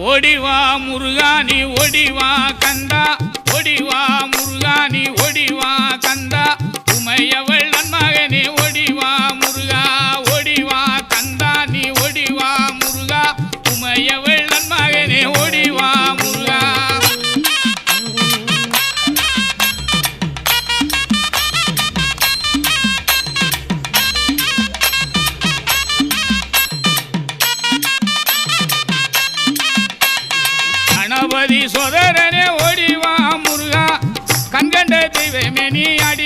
ஓடிவா முருகா நீ ஓடிவா கந்தா ஓடிவா முருகா நீ ஓடிவா கந்தா உமையவள் நன்மகனே ஓடிவா முருகா ஓடிவா கந்தா நீ ஓடிவா முருகா உமையவள் நன்மகனே ஓடிவா முருகா கணபதி சோதரனே ஓடிவா முருகா கண்கண்ட தெய்வமே நீ அடி